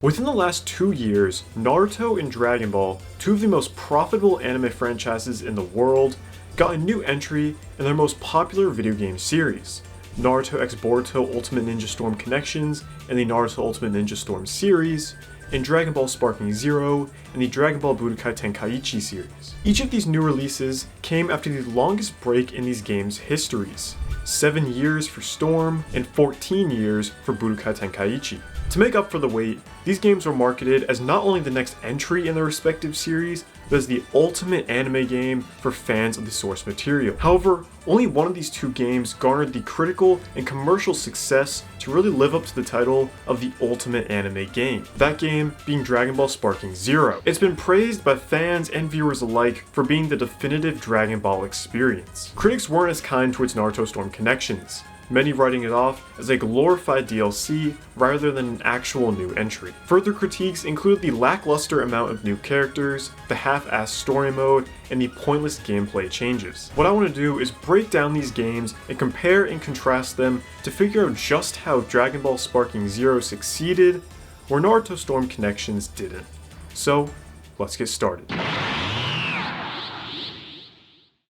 Within the last 2 years, Naruto and Dragon Ball, two of the most profitable anime franchises in the world, got a new entry in their most popular video game series. Naruto x Boruto Ultimate Ninja Storm Connections in the Naruto Ultimate Ninja Storm series, and Dragon Ball Sparking Zero in the Dragon Ball Budokai Tenkaichi series. Each of these new releases came after the longest break in these games' histories, 7 years for Storm and 14 years for Budokai Tenkaichi. To make up for the wait, these games were marketed as not only the next entry in their respective series, but as the ultimate anime game for fans of the source material. However, only one of these two games garnered the critical and commercial success to really live up to the title of the ultimate anime game. That game being Dragon Ball Sparking Zero. It's been praised by fans and viewers alike for being the definitive Dragon Ball experience. Critics weren't as kind towards Naruto Storm Connections, many writing it off as a glorified DLC rather than an actual new entry. Further critiques include the lackluster amount of new characters, the half-assed story mode, and the pointless gameplay changes. What I want to do is break down these games and compare and contrast them to figure out just how Dragon Ball Sparking Zero succeeded, where Naruto Storm Connections didn't. So, let's get started.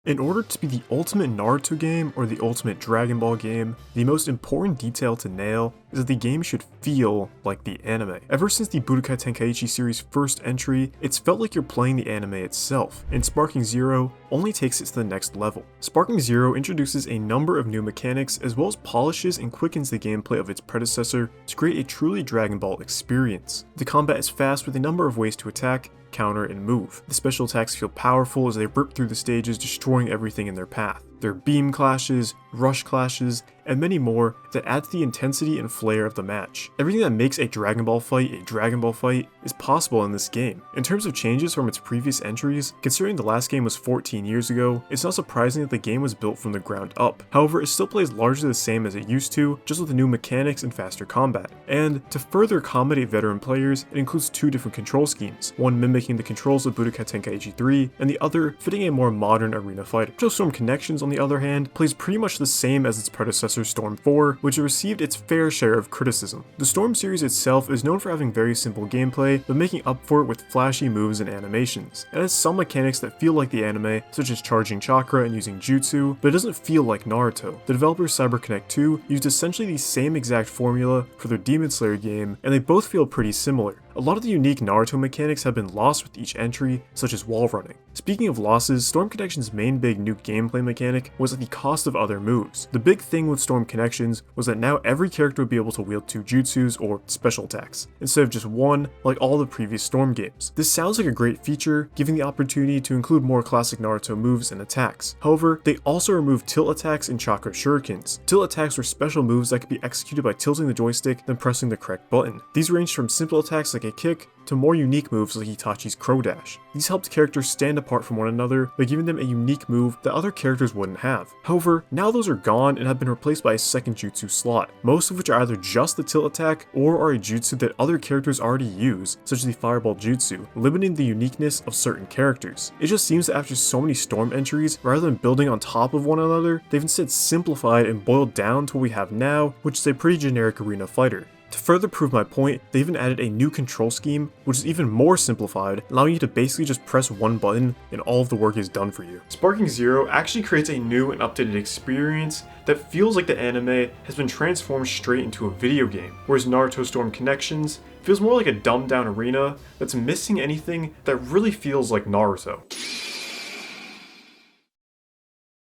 In order to be the ultimate Naruto game or the ultimate Dragon Ball game, the most important detail to nail is that the game should feel like the anime. Ever since the Budokai Tenkaichi series' first entry, it's felt like you're playing the anime itself, and Sparking Zero only takes it to the next level. Sparking Zero introduces a number of new mechanics as well as polishes and quickens the gameplay of its predecessor to create a truly Dragon Ball experience. The combat is fast with a number of ways to attack, counter, and move. The special attacks feel powerful as they rip through the stages, destroying everything in their path. There are beam clashes, rush clashes, and many more that add to the intensity and flair of the match. Everything that makes a Dragon Ball fight is possible in this game. In terms of changes from its previous entries, considering the last game was 14 years ago, it's not surprising that the game was built from the ground up. However, it still plays largely the same as it used to, just with new mechanics and faster combat. And to further accommodate veteran players, it includes two different control schemes, one mimicking the controls of Budokai Tenkaichi 3, and the other fitting a more modern arena fighter. Naruto Storm Connections, on the other hand, plays pretty much the same as its predecessor Storm 4, which received its fair share of criticism. The Storm series itself is known for having very simple gameplay, but making up for it with flashy moves and animations. It has some mechanics that feel like the anime, such as charging chakra and using jutsu, but it doesn't feel like Naruto. The developers CyberConnect 2 used essentially the same exact formula for their Demon Slayer game, and they both feel pretty similar. A lot of the unique Naruto mechanics have been lost with each entry, such as wall running. Speaking of losses, Storm Connections' main big new gameplay mechanic was at the cost of other moves. The big thing with Storm Connections was that now every character would be able to wield two jutsus or special attacks, instead of just one like all the previous Storm games. This sounds like a great feature, giving the opportunity to include more classic Naruto moves and attacks. However, they also removed tilt attacks and chakra shurikens. Tilt attacks were special moves that could be executed by tilting the joystick then pressing the correct button. These ranged from simple attacks like a kick to more unique moves like Itachi's Crow Dash. These helped characters stand apart from one another by giving them a unique move that other characters wouldn't have. However, now those are gone and have been replaced by a second jutsu slot, most of which are either just the tilt attack or are a jutsu that other characters already use, such as the Fireball Jutsu, limiting the uniqueness of certain characters. It just seems that after so many Storm entries, rather than building on top of one another, they've instead simplified and boiled down to what we have now, which is a pretty generic arena fighter. To further prove my point, they even added a new control scheme, which is even more simplified, allowing you to basically just press one button and all of the work is done for you. Sparking Zero actually creates a new and updated experience that feels like the anime has been transformed straight into a video game, whereas Naruto Storm Connections feels more like a dumbed down arena that's missing anything that really feels like Naruto.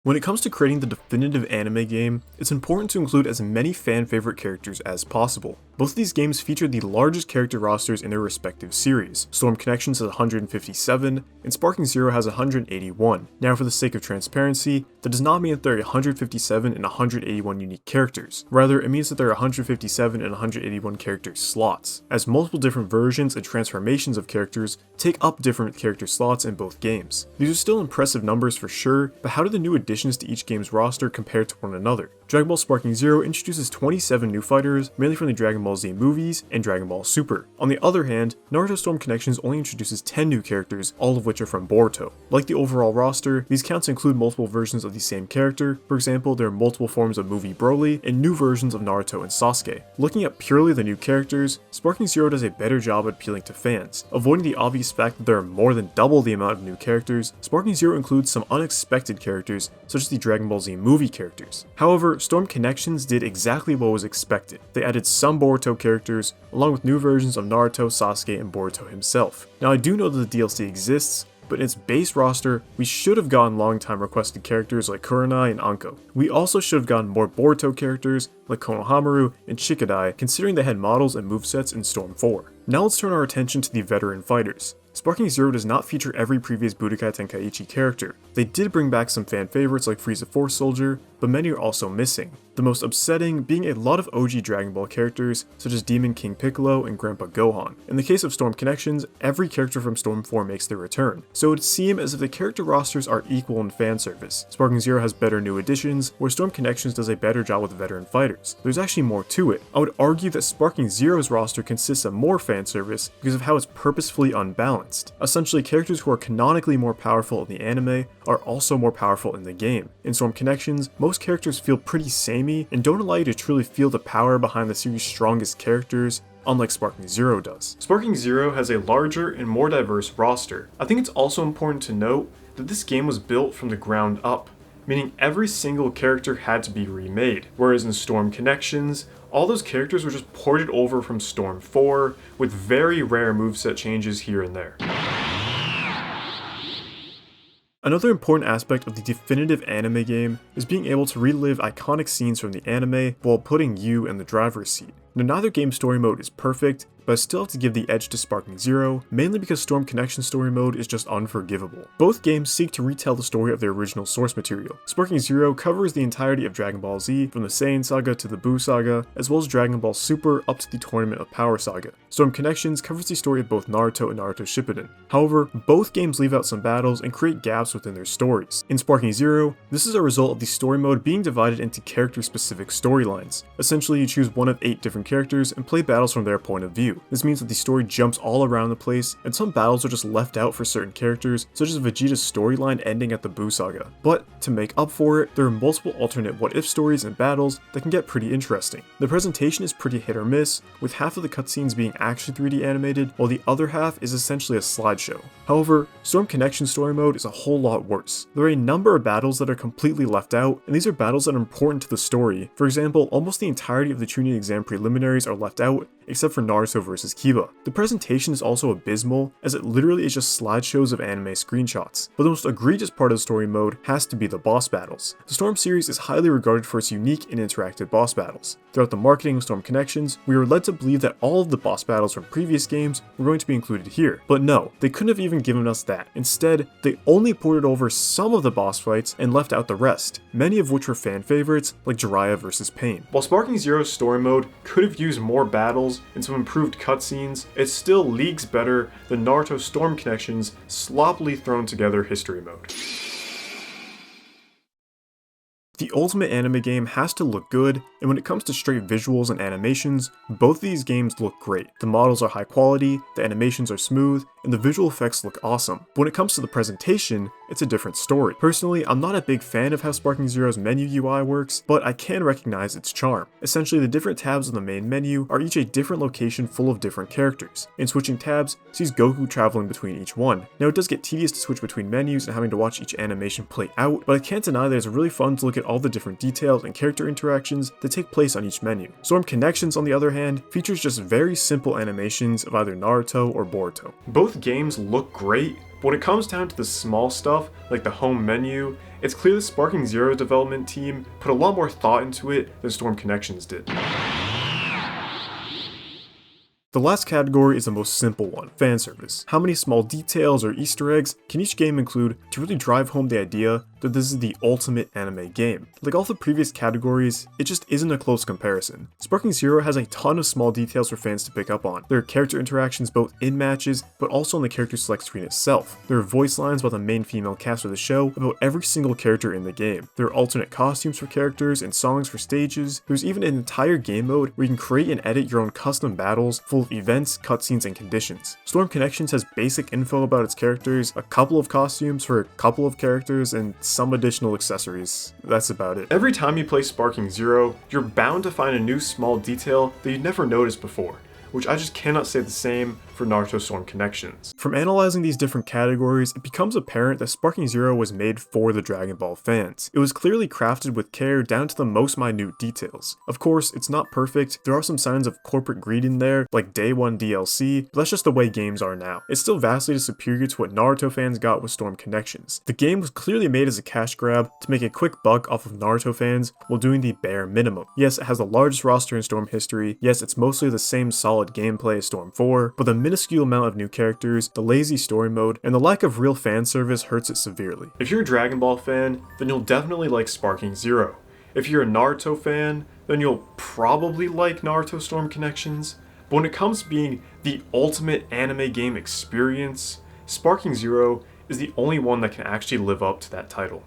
When it comes to creating the definitive anime game, it's important to include as many fan-favorite characters as possible. Both of these games feature the largest character rosters in their respective series. Storm Connections has 157, and Sparking Zero has 181. Now, for the sake of transparency, that does not mean that there are 157 and 181 unique characters. Rather, it means that there are 157 and 181 character slots, as multiple different versions and transformations of characters take up different character slots in both games. These are still impressive numbers for sure, but how do the new additions to each game's roster compare to one another? Dragon Ball Sparking Zero introduces 27 new fighters, mainly from the Dragon Ball Z movies and Dragon Ball Super. On the other hand, Naruto Storm Connections only introduces 10 new characters, all of which are from Boruto. Like the overall roster, these counts include multiple versions of the same character. For example, there are multiple forms of movie Broly and new versions of Naruto and Sasuke. Looking at purely the new characters, Sparking Zero does a better job at appealing to fans. Avoiding the obvious fact that there are more than double the amount of new characters, Sparking Zero includes some unexpected characters, such as the Dragon Ball Z movie characters. However, Storm Connections did exactly what was expected. They added some Boruto characters, along with new versions of Naruto, Sasuke, and Boruto himself. Now I do know that the DLC exists, but in its base roster, we should have gotten long time requested characters like Kurenai and Anko. We also should have gotten more Boruto characters like Konohamaru and Shikadai, considering they had models and movesets in Storm 4. Now let's turn our attention to the veteran fighters. Sparking Zero does not feature every previous Budokai Tenkaichi character. They did bring back some fan favorites like Frieza Force Soldier, but many are also missing. The most upsetting being a lot of OG Dragon Ball characters such as Demon King Piccolo and Grandpa Gohan. In the case of Storm Connections, every character from Storm 4 makes their return, so it would seem as if the character rosters are equal in fan service. Sparking Zero has better new additions, where Storm Connections does a better job with veteran fighters. There's actually more to it. I would argue that Sparking Zero's roster consists of more fan service because of how it's purposefully unbalanced. Essentially, characters who are canonically more powerful in the anime are also more powerful in the game. In Storm Connections, most characters feel pretty samey and don't allow you to truly feel the power behind the series' strongest characters, unlike Sparking Zero does. Sparking Zero has a larger and more diverse roster. I think it's also important to note that this game was built from the ground up, meaning every single character had to be remade, whereas in Storm Connections, all those characters were just ported over from Storm 4, with very rare moveset changes here and there. Another important aspect of the definitive anime game is being able to relive iconic scenes from the anime while putting you in the driver's seat. Now, neither game's story mode is perfect, but I still have to give the edge to Sparking Zero, mainly because Storm Connection story mode is just unforgivable. Both games seek to retell the story of their original source material. Sparking Zero covers the entirety of Dragon Ball Z, from the Saiyan Saga to the Buu Saga, as well as Dragon Ball Super up to the Tournament of Power Saga. Storm Connections covers the story of both Naruto and Naruto Shippuden. However, both games leave out some battles and create gaps within their stories. In Sparking Zero, this is a result of the story mode being divided into character-specific storylines. Essentially, you choose one of 8 different characters and play battles from their point of view. This means that the story jumps all around the place, and some battles are just left out for certain characters, such as Vegeta's storyline ending at the Buu Saga. But to make up for it, there are multiple alternate what-if stories and battles that can get pretty interesting. The presentation is pretty hit or miss, with half of the cutscenes being actually 3D animated, while the other half is essentially a slideshow. However, Storm Connection story mode is a whole lot worse. There are a number of battles that are completely left out, and these are battles that are important to the story. For example, almost the entirety of the Chunin exam preliminaries are left out, except for Naruto vs. Kiba. The presentation is also abysmal, as it literally is just slideshows of anime screenshots. But the most egregious part of the story mode has to be the boss battles. The Storm series is highly regarded for its unique and interactive boss battles. Throughout the marketing of Storm Connections, we were led to believe that all of the boss battles from previous games were going to be included here. But no, they couldn't have even given us that. Instead, they only ported over some of the boss fights and left out the rest, many of which were fan favorites like Jiraiya vs. Pain. While Sparking Zero's story mode could have used more battles and some improved cutscenes, it's still leagues better than Naruto Storm Connections' sloppily thrown together history mode. The ultimate anime game has to look good, and when it comes to straight visuals and animations, both of these games look great. The models are high quality, the animations are smooth, and the visual effects look awesome. But when it comes to the presentation, it's a different story. Personally, I'm not a big fan of how Sparking Zero's menu UI works, but I can recognize its charm. Essentially, the different tabs on the main menu are each a different location full of different characters, and switching tabs sees Goku traveling between each one. Now, it does get tedious to switch between menus and having to watch each animation play out, but I can't deny that it's really fun to look at all the different details and character interactions that take place on each menu. Storm Connections, on the other hand, features just very simple animations of either Naruto or Boruto. Both games look great, but when it comes down to the small stuff, like the home menu, it's clear the Sparking Zero development team put a lot more thought into it than Storm Connections did. The last category is the most simple one, fan service. How many small details or Easter eggs can each game include to really drive home the idea that this is the ultimate anime game. Like all the previous categories, it just isn't a close comparison. Sparking Zero has a ton of small details for fans to pick up on. There are character interactions both in matches, but also on the character select screen itself. There are voice lines about the main female cast of the show about every single character in the game. There are alternate costumes for characters and songs for stages. There's even an entire game mode where you can create and edit your own custom battles full of events, cutscenes, and conditions. Storm Connections has basic info about its characters, a couple of costumes for a couple of characters, and some additional accessories. That's about it. Every time you play Sparking Zero, you're bound to find a new small detail that you'd never noticed before, which I just cannot say the same for Naruto Storm Connections. From analyzing these different categories, it becomes apparent that Sparking Zero was made for the Dragon Ball fans. It was clearly crafted with care down to the most minute details. Of course, it's not perfect, there are some signs of corporate greed in there, like Day 1 DLC, but that's just the way games are now. It's still vastly superior to what Naruto fans got with Storm Connections. The game was clearly made as a cash grab to make a quick buck off of Naruto fans while doing the bare minimum. Yes, it has the largest roster in Storm history, yes, it's mostly the same solid gameplay as Storm 4, but the minuscule amount of new characters, the lazy story mode, and the lack of real fan service hurts it severely. If you're a Dragon Ball fan, then you'll definitely like Sparking Zero. If you're a Naruto fan, then you'll probably like Naruto Storm Connections. But when it comes to being the ultimate anime game experience, Sparking Zero is the only one that can actually live up to that title.